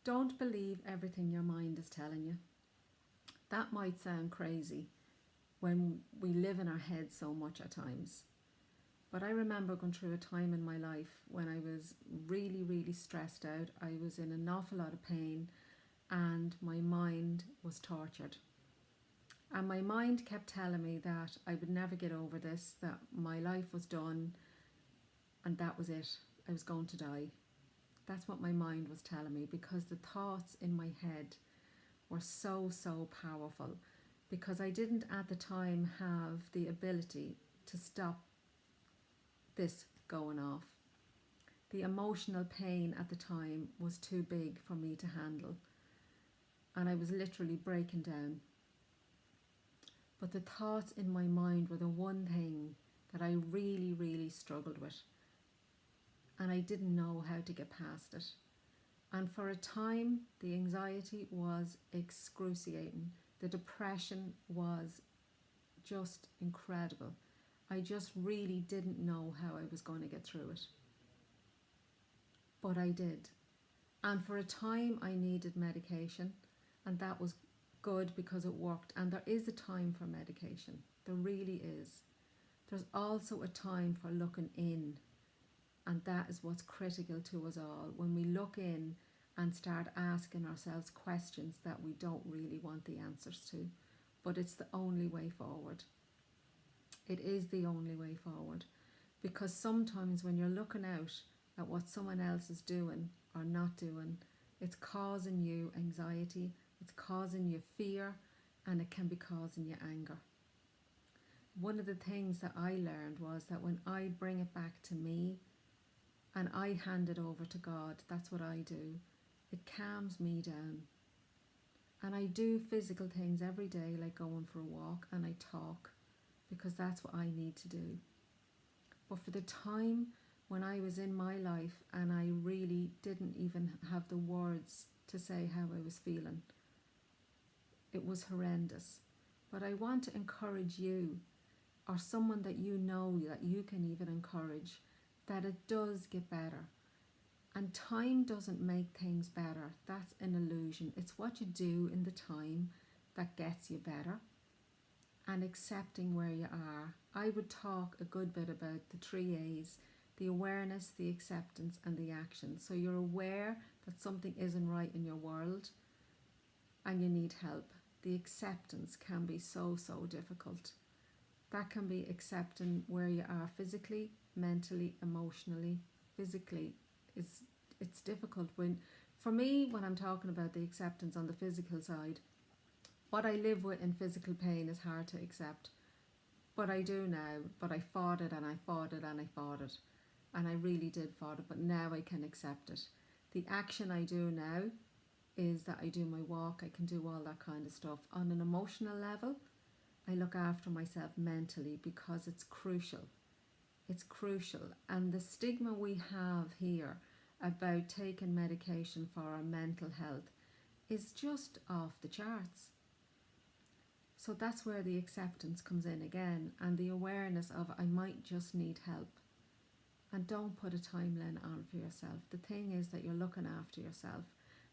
Don't believe everything your mind is telling you. That might sound crazy when we live in our heads so much at times. But I remember going through a time in my life when I was really, really stressed out. I was in an awful lot of pain and my mind was tortured. And my mind kept telling me that I would never get over this, that my life was done and that was it. I was going to die. That's what my mind was telling me, because the thoughts in my head were so, so powerful, because I didn't at the time have the ability to stop this going off. The emotional pain at the time was too big for me to handle, and I was literally breaking down. But the thoughts in my mind were the one thing that I really, really struggled with, and I didn't know how to get past it. And for a time, the anxiety was excruciating. The depression was just incredible. I just really didn't know how I was going to get through it. But I did. And for a time, I needed medication, and that was good because it worked. And there is a time for medication. There really is. There's also a time for looking in. And that is what's critical to us all. When we look in and start asking ourselves questions that we don't really want the answers to. But it's the only way forward. It is the only way forward. Because sometimes when you're looking out at what someone else is doing or not doing, it's causing you anxiety, it's causing you fear, and it can be causing you anger. One of the things that I learned was that when I bring it back to me, and I hand it over to God, that's what I do. It calms me down. And I do physical things every day, like going for a walk, and I talk, because that's what I need to do. But for the time when I was in my life and I really didn't even have the words to say how I was feeling, it was horrendous. But I want to encourage you, or someone that you know that you can even encourage, that it does get better. And time doesn't make things better. That's an illusion. It's what you do in the time that gets you better. And accepting where you are. I would talk a good bit about the 3 A's: the awareness, the acceptance, and the action. So you're aware that something isn't right in your world and you need help. The acceptance can be so, so difficult. That can be accepting where you are physically, mentally, emotionally. Physically, it's difficult. For me, when I'm talking about the acceptance on the physical side, what I live with in physical pain is hard to accept. But I do now. But I fought it and I fought it and I fought it. And I really did fight it, but now I can accept it. The action I do now is that I do my walk, I can do all that kind of stuff. On an emotional level, I look after myself mentally, because it's crucial. It's crucial. And the stigma we have here about taking medication for our mental health is just off the charts. So that's where the acceptance comes in again, and the awareness of I might just need help. And don't put a timeline on for yourself. The thing is that you're looking after yourself.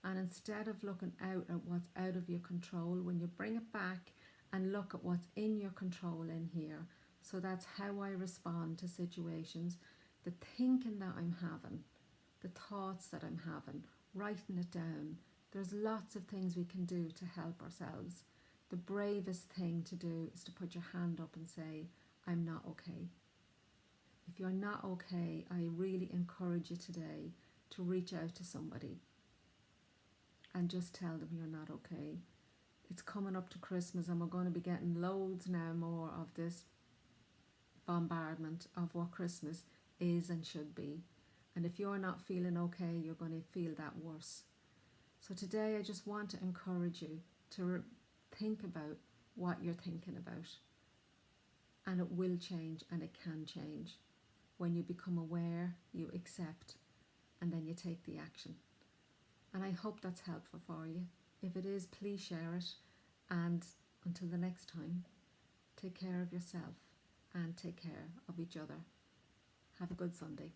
And instead of looking out at what's out of your control, when you bring it back and look at what's in your control in here. So that's how I respond to situations. The thinking that I'm having, the thoughts that I'm having, writing it down. There's lots of things we can do to help ourselves. The bravest thing to do is to put your hand up and say, I'm not okay. If you're not okay, I really encourage you today to reach out to somebody and just tell them you're not okay. It's coming up to Christmas and we're going to be getting loads now more of this bombardment of what Christmas is and should be. And if you're not feeling okay, you're going to feel that worse. So today I just want to encourage you to think about what you're thinking about. And it will change, and it can change. When you become aware, you accept, and then you take the action. And I hope that's helpful for you. If it is, please share it. And until the next time, take care of yourself and take care of each other. Have a good Sunday.